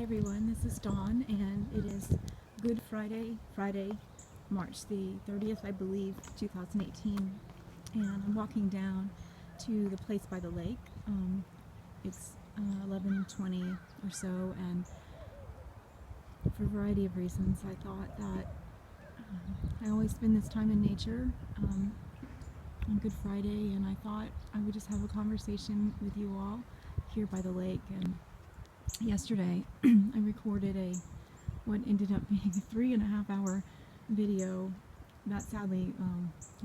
everyone, this is Dawn, and it is Good Friday, March the 30th, I believe, 2018, and I'm walking down to the place by the lake. It's 11:20 or so, and for a variety of reasons, I thought that I always spend this time in nature on Good Friday, and I thought I would just have a conversation with you all here by the lake. And yesterday I recorded what ended up being a 3.5-hour video that sadly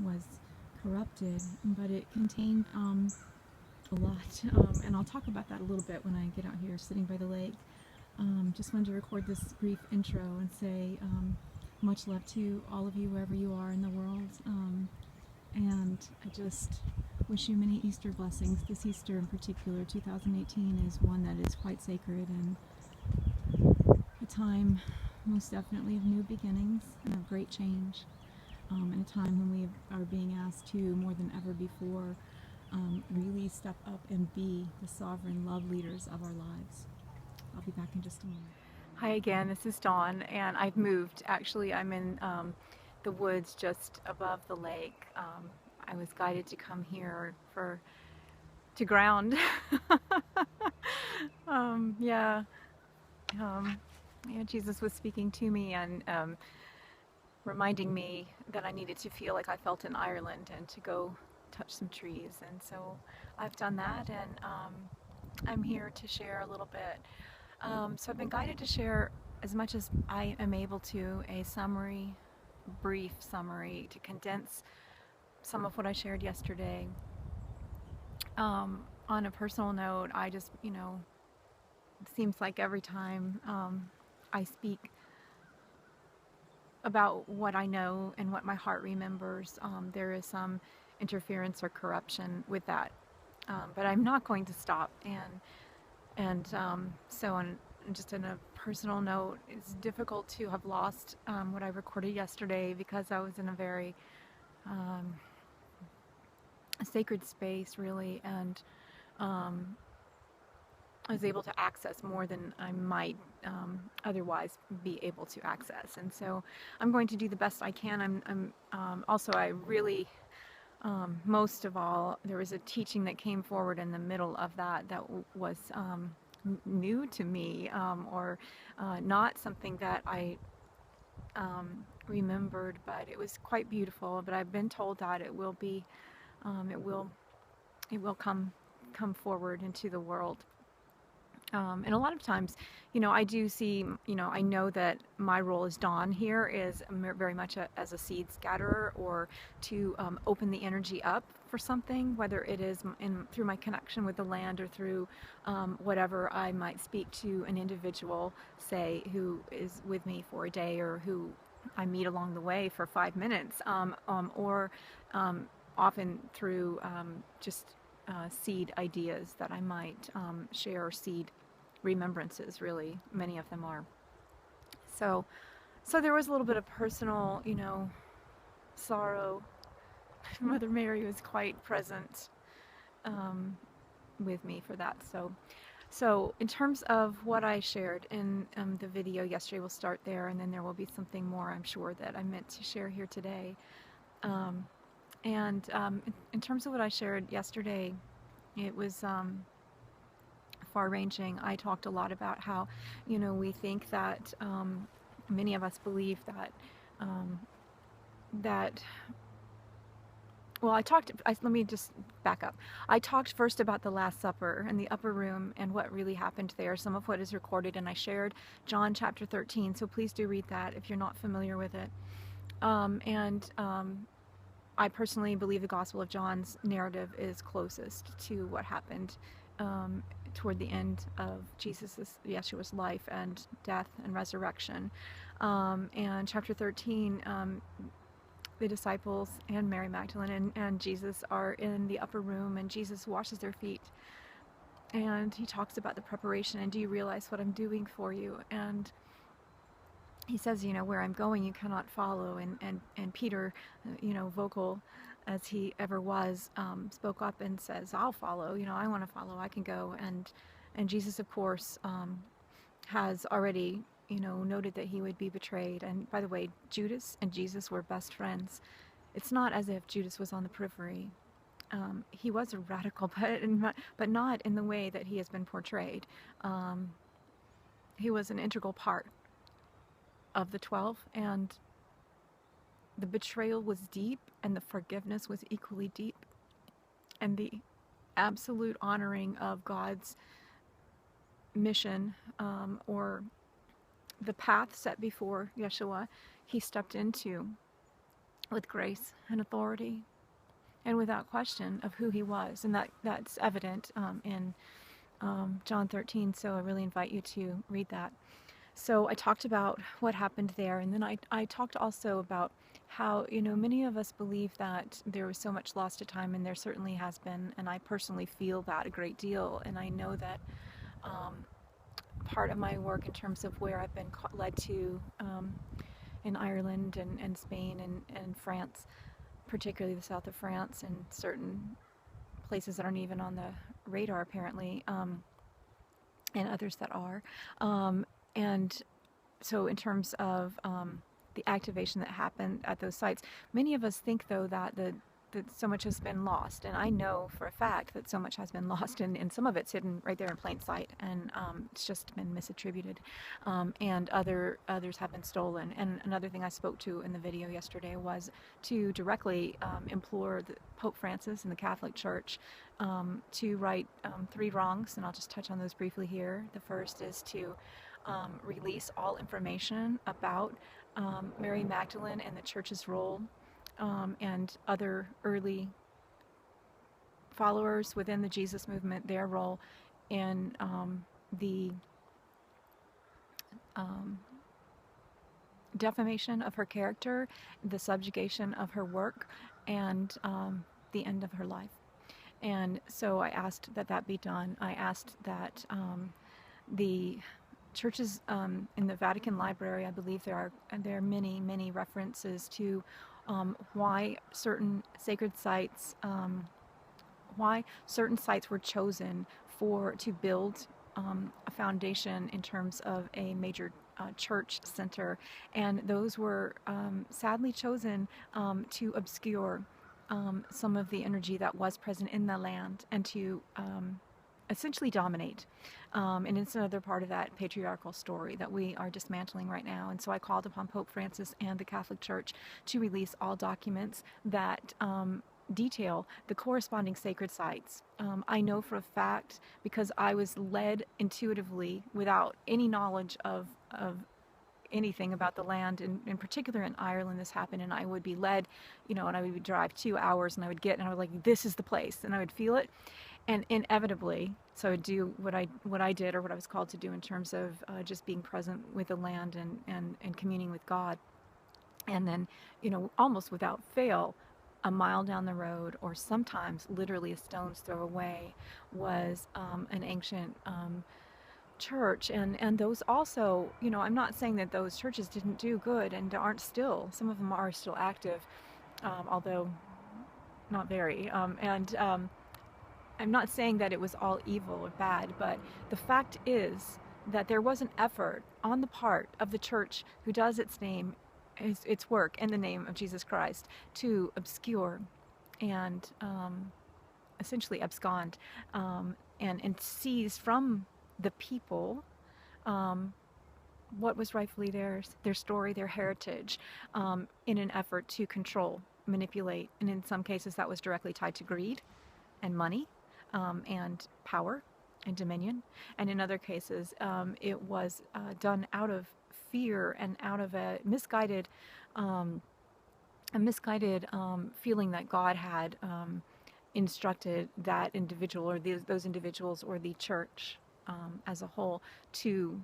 was corrupted, but it contained a lot, and I'll talk about that a little bit when I get out here sitting by the lake. Just wanted to record this brief intro and say much love to all of you wherever you are in the world, and I just wish you many Easter blessings. This Easter in particular, 2018, is one that is quite sacred and a time most definitely of new beginnings and of great change, and a time when we are being asked to, more than ever before, really step up and be the sovereign love leaders of our lives. I'll be back in just a moment. Hi again, this is Dawn, and I've moved. Actually, I'm in the woods just above the lake. I was guided to come here to ground. Yeah, Jesus was speaking to me and reminding me that I needed to feel like I felt in Ireland and to go touch some trees. And so I've done that, and I'm here to share a little bit. So I've been guided to share as much as I am able to, a summary, brief summary, to condense some of what I shared yesterday. On a personal note, I just, it seems like every time I speak about what I know and what my heart remembers, there is some interference or corruption with that. But I'm not going to stop. And so on a personal note, it's difficult to have lost what I recorded yesterday, because I was in a very sacred space, really, and I was able to access more than I might otherwise be able to access. And so I'm going to do the best I can. Also, I really, most of all, there was a teaching that came forward in the middle of that was new to me, or not something that I remembered, but it was quite beautiful. But I've been told that it will be, it will come forward into the world. And a lot of times, I do see, I know that my role as Dawn here is very much as a seed scatterer, or to open the energy up for something, whether it is through my connection with the land, or through whatever I might speak to an individual, say, who is with me for a day, or who I meet along the way for 5 minutes, or often through just seed ideas that I might share, or seed remembrances, really, many of them are. So there was a little bit of personal, sorrow. Mother Mary was quite present with me for that. So in terms of what I shared in the video yesterday, we'll start there, and then there will be something more, I'm sure, that I meant to share here today. And in terms of what I shared yesterday, it was far-ranging. I talked a lot about how, we think that, many of us believe that, let me just back up. I talked first about the Last Supper and the upper room and what really happened there, some of what is recorded, and I shared John chapter 13, so please do read that if you're not familiar with it. I personally believe the Gospel of John's narrative is closest to what happened toward the end of Yeshua's life and death and resurrection. And chapter 13, the disciples and Mary Magdalene and Jesus are in the upper room, and Jesus washes their feet. And he talks about the preparation, and do you realize what I'm doing for you? And he says, where I'm going, you cannot follow. And Peter, vocal as he ever was, spoke up and says, I'll follow. I want to follow. I can go. And Jesus, of course, has already, noted that he would be betrayed. And by the way, Judas and Jesus were best friends. It's not as if Judas was on the periphery. He was a radical, but not in the way that he has been portrayed. He was an integral part of the 12, and the betrayal was deep, and the forgiveness was equally deep, and the absolute honoring of God's mission, or the path set before Yeshua, he stepped into with grace and authority and without question of who he was. And that's evident in John 13, so I really invite you to read that. So I talked about what happened there, and then I talked also about how, many of us believe that there was so much lost to time, and there certainly has been, and I personally feel that a great deal, and I know that part of my work in terms of where I've been led to in Ireland and Spain and France, particularly the south of France, and certain places that aren't even on the radar apparently, and others that are. And so in terms of the activation that happened at those sites, many of us think, though, that so much has been lost. And I know for a fact that so much has been lost, and some of it's hidden right there in plain sight, and it's just been misattributed, and others have been stolen. And another thing I spoke to in the video yesterday was to directly implore Pope Francis and the Catholic Church to right 3 wrongs, and I'll just touch on those briefly here. The first is to release all information about Mary Magdalene and the Church's role, and other early followers within the Jesus movement, their role in the defamation of her character, the subjugation of her work, and the end of her life. And so I asked that be done. I asked that the churches in the Vatican library, I believe there are many references to why certain sacred sites, why certain sites were chosen to build a foundation in terms of a major church center, and those were sadly chosen to obscure some of the energy that was present in the land, and to essentially dominate. And it's another part of that patriarchal story that we are dismantling right now. And so I called upon Pope Francis and the Catholic Church to release all documents that detail the corresponding sacred sites. I know for a fact, because I was led intuitively without any knowledge of anything about the land, and in particular in Ireland this happened, and I would be led, and I would drive 2 hours, and I would get, and I would like, this is the place, and I would feel it. And inevitably, so I would do what I did, or what I was called to do, in terms of just being present with the land and communing with God. And then, almost without fail, a mile down the road, or sometimes literally a stone's throw away, was an ancient church. And those also, I'm not saying that those churches didn't do good and aren't still. Some of them are still active, although not very. I'm not saying that it was all evil or bad, but the fact is that there was an effort on the part of the church who does its work in the name of Jesus Christ, to obscure and essentially abscond and seize from the people what was rightfully theirs, their story, their heritage, in an effort to control, manipulate, and in some cases that was directly tied to greed and money, and power and dominion, and in other cases it was done out of fear and out of a misguided feeling that God had instructed that individual, or those individuals, or the church as a whole, to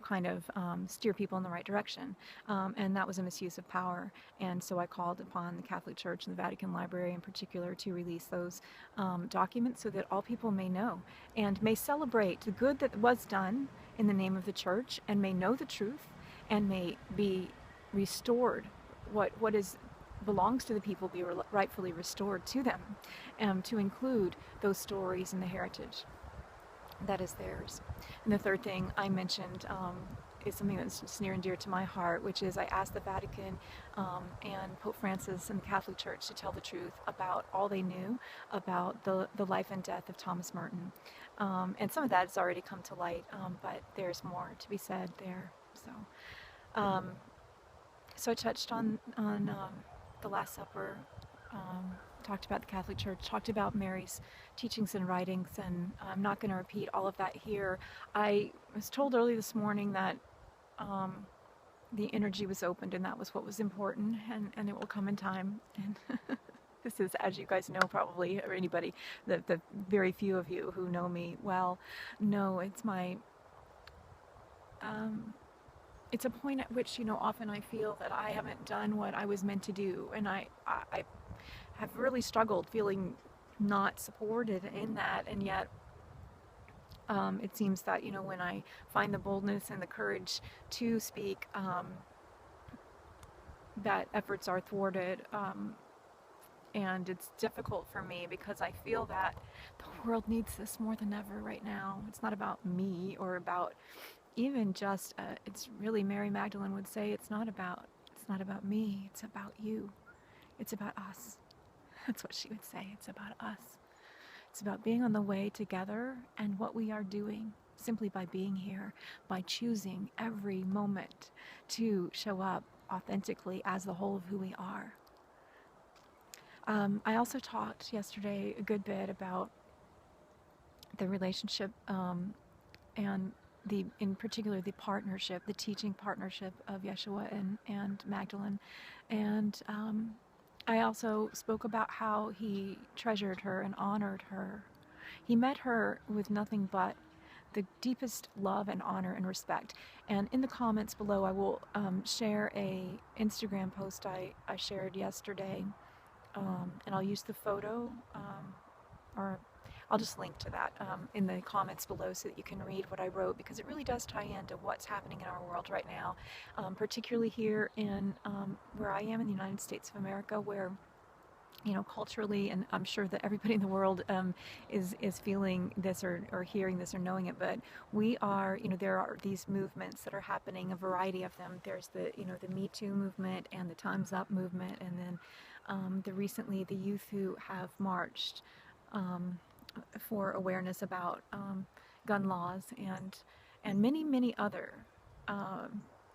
kind of steer people in the right direction, and that was a misuse of power. And so I called upon the Catholic Church and the Vatican Library in particular to release those documents, so that all people may know and may celebrate the good that was done in the name of the church, and may know the truth, and may be restored. What belongs to the people be rightfully restored to them, to include those stories and the heritage. that is theirs. And the third thing I mentioned is something that's just near and dear to my heart, which is I asked the Vatican and Pope Francis and the Catholic Church to tell the truth about all they knew about the life and death of Thomas Merton. And some of that has already come to light, but there's more to be said there. Um, so I touched on the Last Supper, talked about the Catholic Church, talked about Mary's teachings and writings, and I'm not going to repeat all of that here. I was told early this morning that the energy was opened, and that was what was important, and it will come in time. And this is, as you guys know probably, or anybody, the very few of you who know me well, know it's my... it's a point at which, often I feel that I haven't done what I was meant to do, and I have really struggled feeling not supported in that, and yet it seems that, when I find the boldness and the courage to speak, that efforts are thwarted, and it's difficult for me because I feel that the world needs this more than ever right now. It's not about me or about even just, it's really, Mary Magdalene would say, it's not about me, it's about you. It's about us. That's what she would say. It's about us. It's about being on the way together and what we are doing simply by being here, by choosing every moment to show up authentically as the whole of who we are. I also talked yesterday a good bit about the relationship and in particular the partnership, the teaching partnership of Yeshua and Magdalene. And I also spoke about how he treasured her and honored her. He met her with nothing but the deepest love and honor and respect. And in the comments below, I will share a Instagram post I shared yesterday, and I'll use the photo, or I'll just link to that in the comments below so that you can read what I wrote, because it really does tie into what's happening in our world right now, particularly here in where I am in the United States of America, where culturally, and I'm sure that everybody in the world is feeling this or hearing this or knowing it, but we are, there are these movements that are happening, a variety of them. There's the, the Me Too movement and the Time's Up movement, and then recently the youth who have marched for awareness about gun laws and many other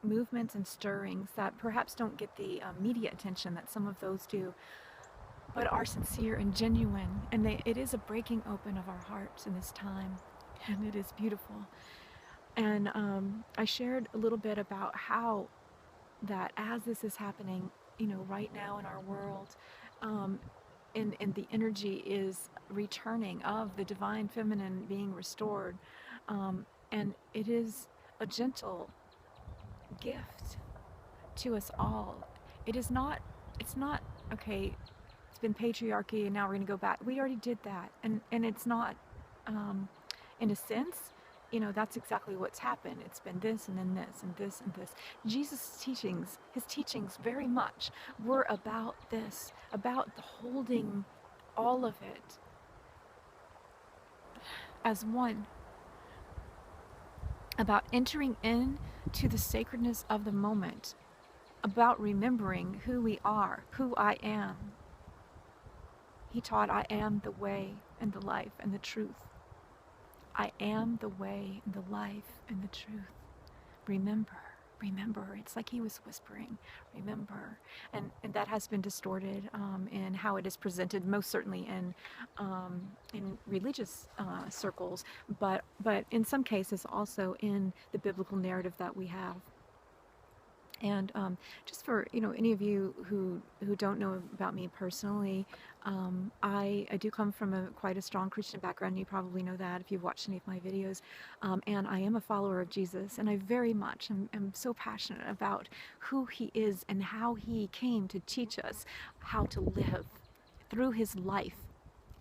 movements and stirrings that perhaps don't get the media attention that some of those do, but are sincere and genuine, and it is a breaking open of our hearts in this time, and it is beautiful. And I shared a little bit about how that as this is happening, right now in our world, and the energy is returning of the divine feminine being restored, and it is a gentle gift to us all. It's not, okay, it's been patriarchy and now we're going to go back. We already did that, and it's not, in a sense, that's exactly what's happened. It's been this and then this and this and this. Jesus' teachings, his teachings very much were about this, about the holding all of it as one, about entering into the sacredness of the moment, about remembering who we are, who I am. He taught, I am the way and the life and the truth. I am the way and the life and the truth. Remember. It's like he was whispering, remember. And that has been distorted in how it is presented, most certainly in religious circles, but in some cases also in the biblical narrative that we have. And just for any of you who don't know about me personally, I do come from quite a strong Christian background. You probably know that if you've watched any of my videos, and I am a follower of Jesus, and I very much am so passionate about who he is and how he came to teach us how to live through his life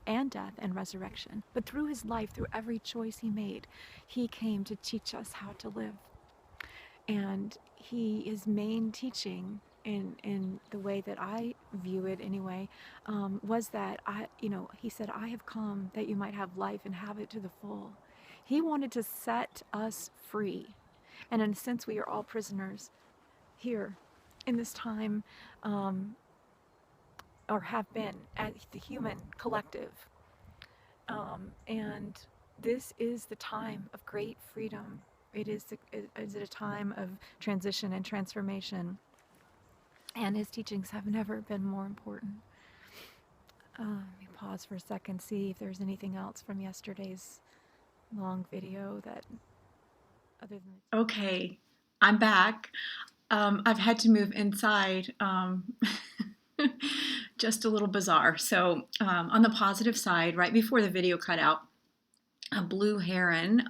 and death and resurrection. But through his life, through every choice he made, he came to teach us how to live. And his main teaching, in the way that I view it anyway, was that he said, I have come that you might have life and have it to the full. He wanted to set us free. And in a sense, we are all prisoners here in this time, or have been, as the human collective. And this is the time of great freedom. Is it a time of transition and transformation. And his teachings have never been more important. Let me pause for a second, see if there's anything else from yesterday's long video that other than... Okay, I'm back. I've had to move inside. Just a little bizarre. So on the positive side, right before the video cut out, a blue heron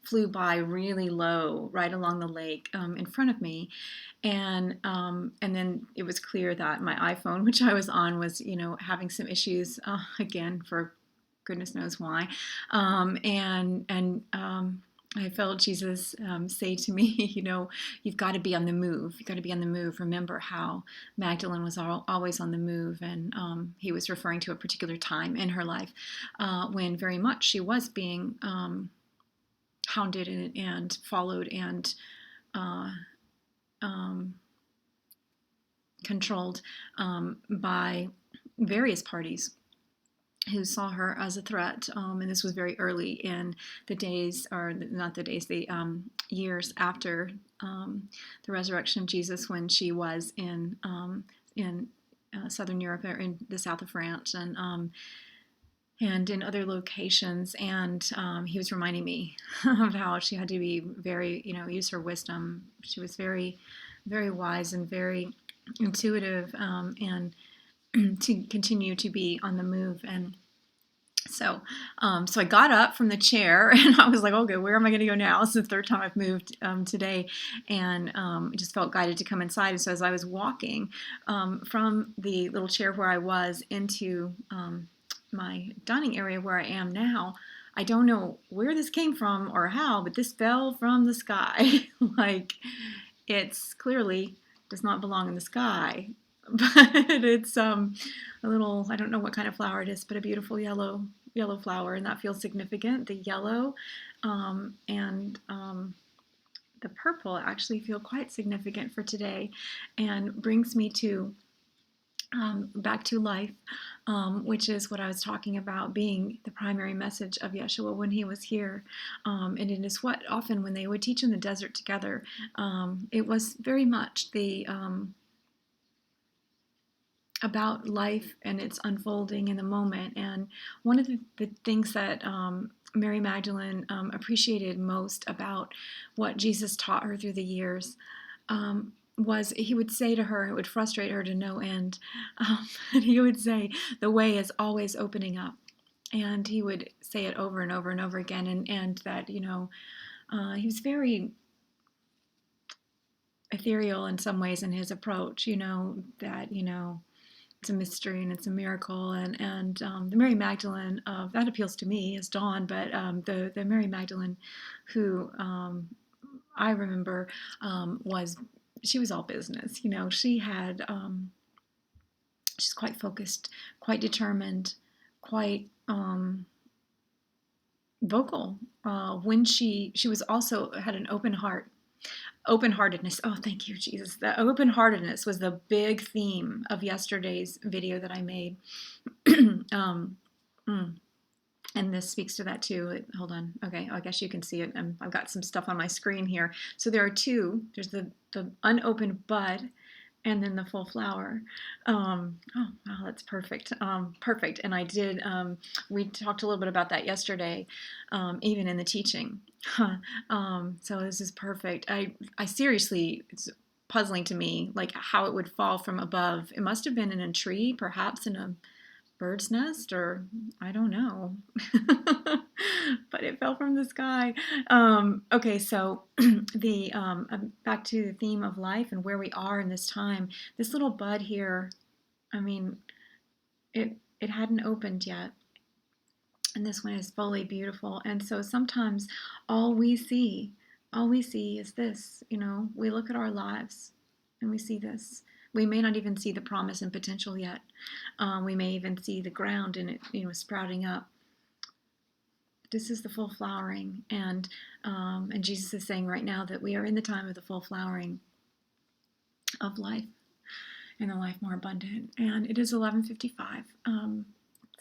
flew by really low right along the lake in front of me. And then it was clear that my iPhone, which I was on, was, having some issues again, for goodness knows why. I felt Jesus say to me, you've got to be on the move. You've got to be on the move. Remember how Magdalen was always on the move. And he was referring to a particular time in her life when very much she was being hounded and followed and controlled by various parties who saw her as a threat. And this was very early in the days, or not the days, the years after the resurrection of Jesus, when she was in Southern Europe, or in the south of France, and in other locations. And he was reminding me of how she had to be very, use her wisdom. She was very, very wise and very intuitive, and to continue to be on the move. And so I got up from the chair and I was like, okay, where am I going to go now? It's the third time I've moved today, and just felt guided to come inside. And so as I was walking from the little chair where I was into my dining area where I am now, I don't know where this came from or how, but this fell from the sky. Like, it's clearly does not belong in the sky. But it's a little, I don't know what kind of flower it is, but a beautiful yellow flower, and that feels significant. The yellow and the purple actually feel quite significant for today, and brings me to back to life, which is what I was talking about being the primary message of Yeshua when he was here. And it is what often when they would teach in the desert together, it was very much the about life and its unfolding in the moment. And one of the things that Mary Magdalene appreciated most about what Jesus taught her through the years was he would say to her, it would frustrate her to no end, and he would say, the way is always opening up. And he would say it over and over and over again, and that, he was very ethereal in some ways in his approach, that, it's a mystery and it's a miracle. And the Mary Magdalene, that appeals to me as Dawn, but the Mary Magdalene who I remember she was all business. She had, she's quite focused, quite determined, quite vocal. When she was also had an open heart. Open-heartedness. Oh, thank you, Jesus. The open-heartedness was the big theme of yesterday's video that I made. And this speaks to that too. Hold on. Okay, I guess you can see it. I've got some stuff on my screen here. So there are two. There's the unopened bud, and then the full flower. Oh, wow, that's perfect. Perfect. And I did, we talked a little bit about that yesterday, even in the teaching. So this is perfect. I seriously, it's puzzling to me, like how it would fall from above. It must have been in a tree, perhaps in a bird's nest, or I don't know. But it fell from the sky. Okay, so the back to the theme of life and where we are in this time. This little bud here, I mean, it hadn't opened yet. And this one is fully beautiful. And so sometimes all we see is this, we look at our lives and we see this. We may not even see the promise and potential yet. We may even see the ground and it, sprouting up This is the full flowering, and Jesus is saying right now that we are in the time of the full flowering of life, and a life more abundant. And it is 11:55.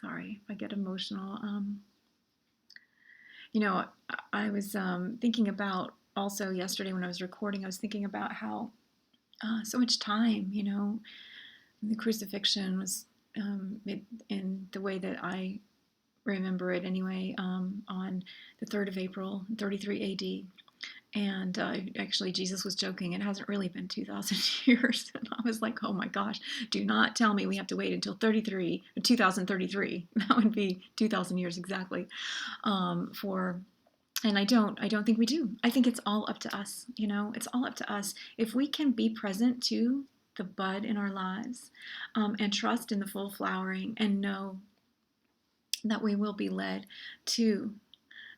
Sorry if I get emotional. I was thinking about also yesterday when I was recording. I was thinking about how so much time, the crucifixion was in the way that I remember it anyway, on the 3rd of April, 33 AD. And actually, Jesus was joking. It hasn't really been 2,000 years. And I was like, oh my gosh, do not tell me we have to wait until 2033. That would be 2,000 years exactly. And I don't think we do. I think it's all up to us. It's all up to us. If we can be present to the bud in our lives, and trust in the full flowering, and know that we will be led to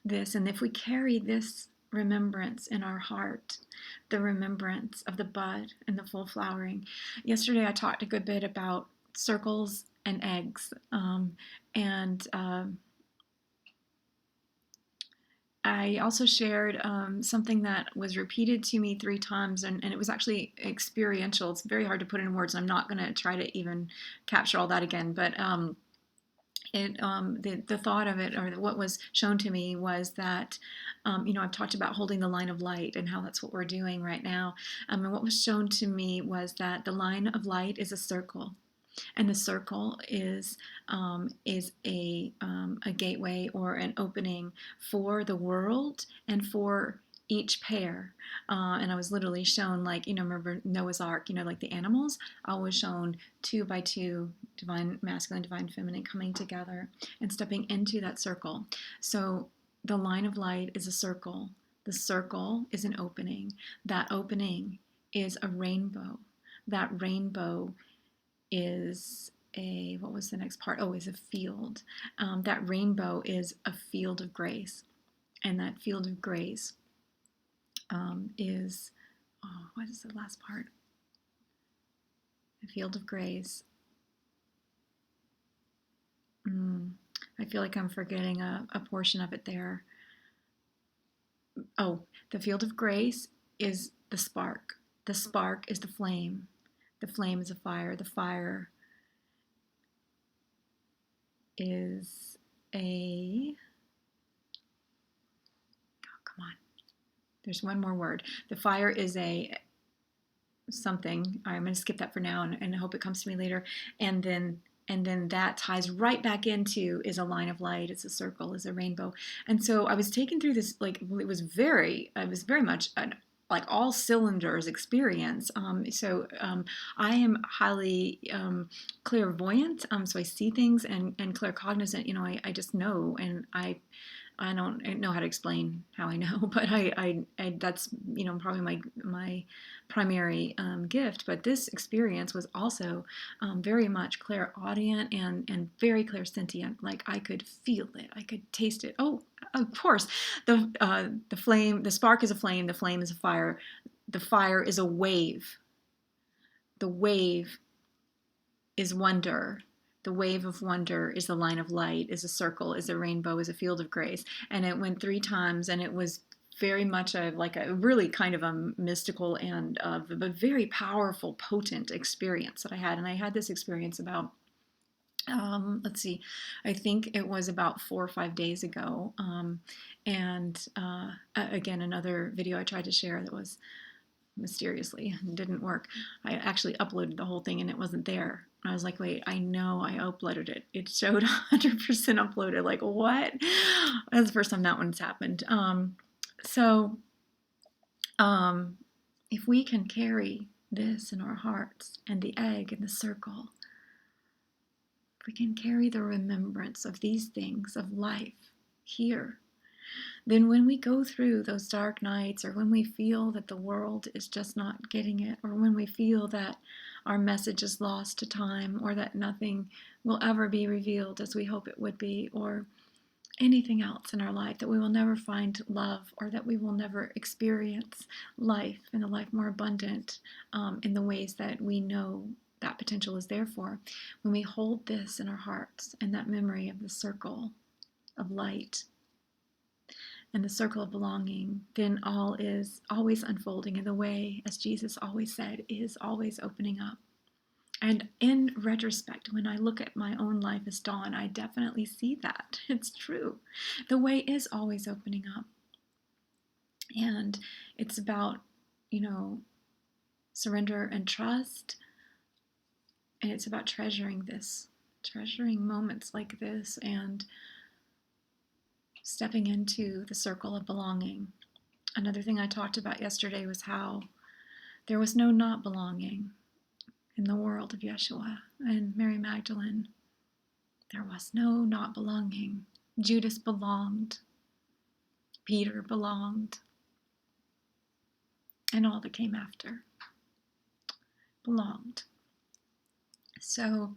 this. And if we carry this remembrance in our heart, the remembrance of the bud and the full flowering. Yesterday I talked a good bit about circles and eggs, and I also shared something that was repeated to me 3 times, and it was actually experiential. It's very hard to put in words. I'm not going to try to even capture all that again, but the thought of it, or what was shown to me, was that I've talked about holding the line of light and how that's what we're doing right now, and what was shown to me was that the line of light is a circle, and the circle is a gateway or an opening for the world and for each pair. And I was literally shown, like, remember Noah's Ark, like the animals, I was shown 2 by 2, divine masculine, divine feminine, coming together and stepping into that circle. So the line of light is a circle. The circle is an opening. That opening is a rainbow. That rainbow is what was the next part? Oh, is a field. That rainbow is a field of grace. And that field of grace is, what is the last part? The field of grace. I feel like I'm forgetting a portion of it there. Oh, the field of grace is the spark. The spark is the flame. The flame is a fire. The fire is a... Oh, come on. There's one more word. The fire is a something. I'm going to skip that for now and hope it comes to me later. And then that ties right back into is a line of light. It's a circle. Is a rainbow. And so I was taken through this, like, it was very much an like all cylinders experience. I am highly clairvoyant. So I see things, and claircognizant. I just know, and I don't know how to explain how I know, but I that's probably my primary gift. But this experience was also very much clairaudient and very clairsentient. Like, I could feel it, I could taste it. Oh, of course, the flame, the spark is a flame, the flame is a fire, the fire is a wave. The wave is wonder. The wave of wonder is the line of light, is a circle, is a rainbow, is a field of grace. And it went 3 times, and it was very much a really kind of a mystical and a very powerful, potent experience that I had. And I had this experience about, let's see, I think it was about 4 or 5 days ago. Again, another video I tried to share that was mysteriously didn't work. I actually uploaded the whole thing and it wasn't there. I was like, wait, I know I uploaded it. It showed 100% uploaded. Like, what? That's the first time that one's happened. If we can carry this in our hearts, and the egg and the circle, if we can carry the remembrance of these things of life here, then when we go through those dark nights, or when we feel that the world is just not getting it, or when we feel that our message is lost to time, or that nothing will ever be revealed as we hope it would be, or anything else in our life, that we will never find love, or that we will never experience life and a life more abundant in the ways that we know that potential is there for. When we hold this in our hearts, and that memory of the circle of light and the circle of belonging, then all is always unfolding in the way, as Jesus always said, is always opening up. And in retrospect, when I look at my own life as Dawn, I definitely see that. It's true. The way is always opening up. And it's about, surrender and trust. And it's about treasuring moments like this and stepping into the circle of belonging. Another thing I talked about yesterday was how there was no not belonging in the world of Yeshua and Mary Magdalene. There was no not belonging. Judas belonged. Peter belonged. And all that came after belonged. So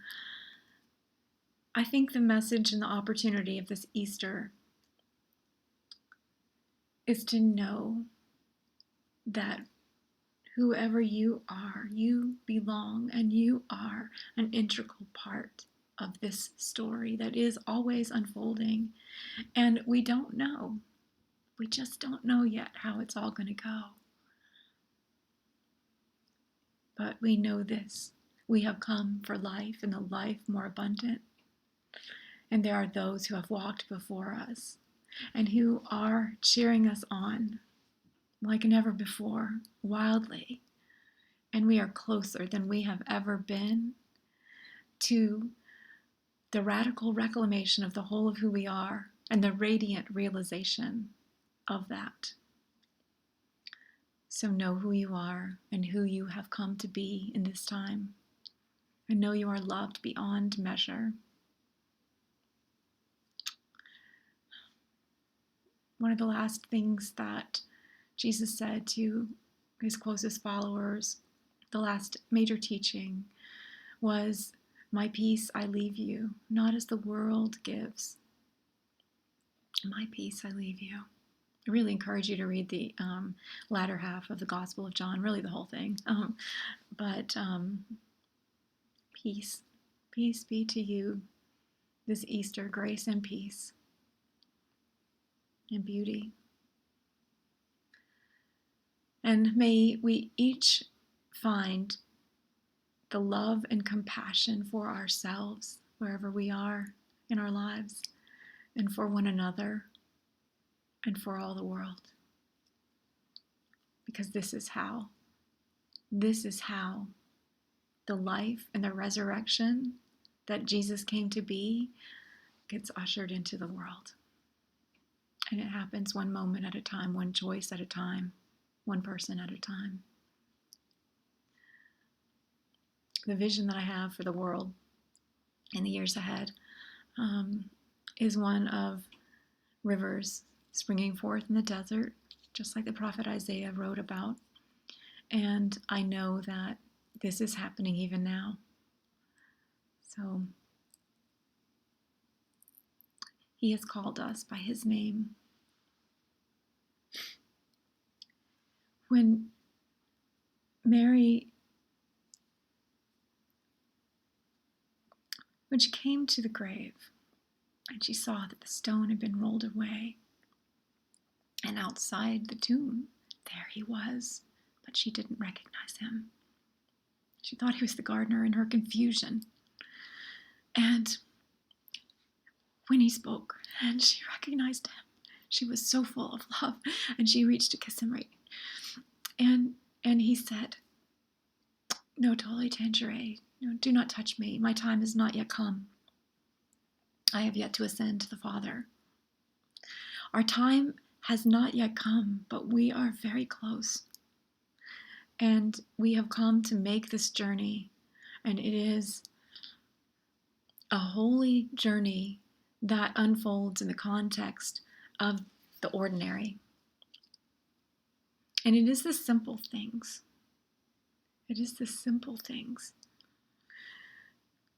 I think the message and the opportunity of this Easter is to know that whoever you are, you belong, and you are an integral part of this story that is always unfolding. And we don't know. We just don't know yet how it's all going to go. But we know this. We have come for life and a life more abundant. And there are those who have walked before us and who are cheering us on like never before, wildly. And we are closer than we have ever been to the radical reclamation of the whole of who we are and the radiant realization of that. So know who you are and who you have come to be in this time. And know you are loved beyond measure. One of the last things that Jesus said to his closest followers, the last major teaching, was, "My peace I leave you, not as the world gives. My peace I leave you." I really encourage you to read the latter half of the Gospel of John, really the whole thing. But peace be to you this Easter, grace and peace and beauty. And may we each find the love and compassion for ourselves wherever we are in our lives, and for one another, and for all the world. Because this is how the life and the resurrection that Jesus came to be gets ushered into the world. And it happens one moment at a time, one choice at a time, one person at a time. The vision that I have for the world in the years ahead is one of rivers springing forth in the desert, just like the prophet Isaiah wrote about. And I know that this is happening even now. So he has called us by his name. When she came to the grave and she saw that the stone had been rolled away, and outside the tomb, there he was, but she didn't recognize him. She thought he was the gardener in her confusion. And when he spoke and she recognized him, she was so full of love, and she reached to kiss him right. And he said, "No, Toli Tangeré, no, do not touch me. My time has not yet come. I have yet to ascend to the Father." Our time has not yet come, but we are very close. And we have come to make this journey, and it is a holy journey that unfolds in the context of the ordinary. And it is the simple things. It is the simple things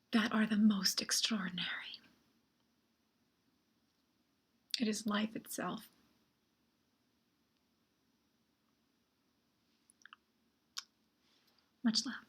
that are the most extraordinary. It is life itself. Much love.